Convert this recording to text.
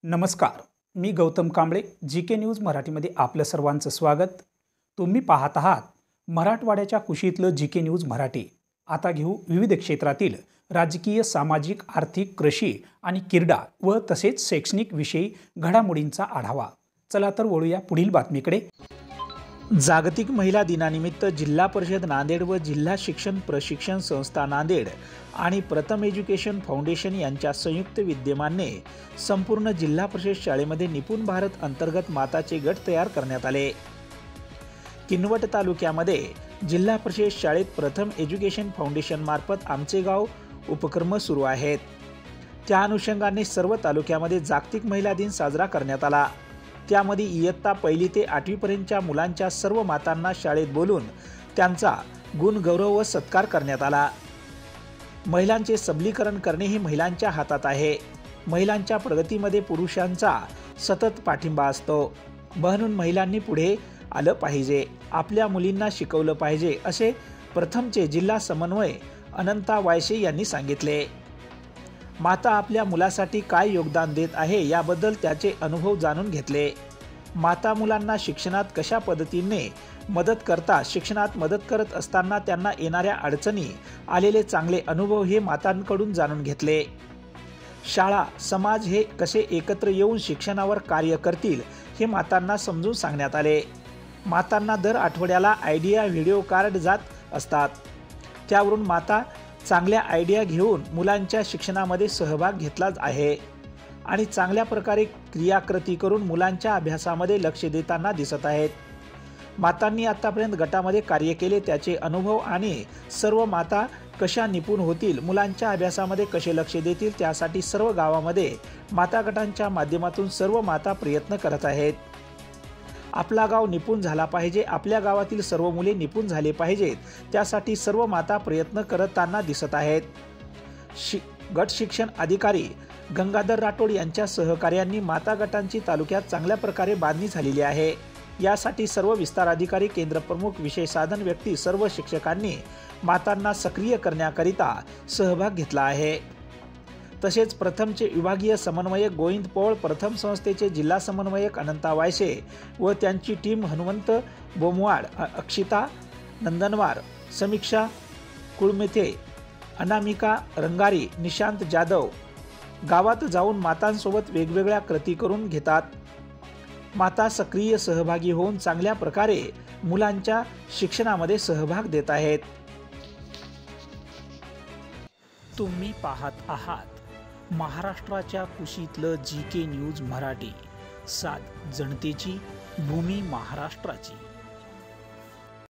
नमस्कार, मी Gautam Kamble. GK news मराठीमध्ये आपलं सर्वांचं स्वागत. तुम्ही पाहत आहात मराठवाड्याच्या कुशीतलं जीके न्यूज मराठी. आता घेऊ विविध क्षेत्रातील राजकीय, सामाजिक, आर्थिक, कृषी आणि क्रीडा व तसेच शैक्षणिक विषयी घडामोडींचा आढावा. चला तर वळूया पुढील बातमीकडे. जागतिक महिला दिनानिमित्त जिल्हा परिषद नांदेड व जिल्हा शिक्षण प्रशिक्षण संस्था नांदेड आणि प्रथम एज्युकेशन फाउंडेशन यांच्या संयुक्त विद्यमाने संपूर्ण जिल्हा परिषद शाळेमध्ये निपुण भारत अंतर्गत माताचे गट तयार करण्यात आले. किनवट तालुक्यामध्ये जिल्हा परिषद शाळेत प्रथम एज्युकेशन फाउंडेशन मार्फत आमचे गाव उपक्रम सुरू आहेत. त्या अनुषंगाने सर्व तालुक्यामध्ये जागतिक महिला दिन साजरा करण्यात आला. त्यामध्ये इयत्ता 1ली ते 8वी पर्यंतच्या मुलांच्या सर्व मातांना शाळेत बोलून त्यांचा गुणगौरव व सत्कार करण्यात आला. महिलांचे सबलीकरण करणे हे महिलांच्या हातात आहे. महिलांच्या प्रगतीमध्ये पुरुषांचा सतत पाठिंबा असतो, म्हणून महिलांनी पुढे आलं पाहिजे, आपल्या मुलींना शिकवलं पाहिजे, असे प्रथमचे जिल्हा समन्वय अनंता वायशे यांनी सांगितले. माता आपल्या मुलासाठी काय योगदान देत आहे याबद्दल त्याचे अनुभव जाणून घेतले. माता मुलांना शिक्षणात कशा पद्धतीने मदत करतात, शिक्षणात मदत करत असताना त्यांना येणाऱ्या अडचणी, आलेले चांगले अनुभव हे मातांकडून जाणून घेतले. शाळा, समाज हे कसे एकत्र येऊन शिक्षणावर कार्य करतील हे मातांना समजून सांगण्यात आले. मातांना दर आठवड्याला आयडिया व्हिडिओ कार्ड जात असतात. त्यावरून माता चांगल्या आयडिया घेऊन मुलांच्या शिक्षणामध्ये सहभाग घेतला आहे आणि चांगल्या प्रकारे क्रियाकृती करून मुलांच्या अभ्यासामध्ये लक्ष देताना दिसत आहेत. मातांनी आतापर्यंत गटामध्ये कार्य केले त्याचे अनुभव आणि सर्व माता कशा निपुण होतील, मुलांच्या अभ्यासामध्ये कसे लक्ष देतील, त्यासाठी सर्व गावामध्ये माता गटांच्या माध्यमातून सर्व माता प्रयत्न करत आहेत. आपला गाव निपुण झाला पाहिजे, आपल्या गावातील सर्व मुले निपुण झाले पाहिजेत, त्यासाठी सर्व माता प्रयत्न करताना दिसत आहेत. गट शिक्षण अधिकारी गंगाधर राठोड यांच्या सहकार्यांनी माता गटांची तालुक्यात चांगल्या प्रकारे बांधणी झालेली आहे. यासाठी सर्व विस्तार अधिकारी, केंद्र प्रमुख, विषय साधन व्यक्ती, सर्व शिक्षकांनी मातांना सक्रिय करण्याकरिता सहभाग घेतला आहे. तसेच प्रथमचे विभागीय समन्वयक गोविंद पौळ, प्रथम संस्थेचे जिल्हा समन्वयक अनंता वायशे व त्यांची टीम हनुमंत बोमवाड, अक्षिता नंदनवार, समीक्षा कुळमेथे, अनामिका रंगारी, निशांत जाधव गावात जाऊन मातांसोबत वेगवेगळ्या कृती करून घेतात. माता सक्रिय सहभागी होऊन चांगल्या प्रकारे मुलांच्या शिक्षणामध्ये सहभाग देत आहेत. तुम्ही पाहत आहात महाराष्ट्राच्या कुशीतलं जीके न्यूज मराठी. सात जनतेची, भूमी महाराष्ट्राची.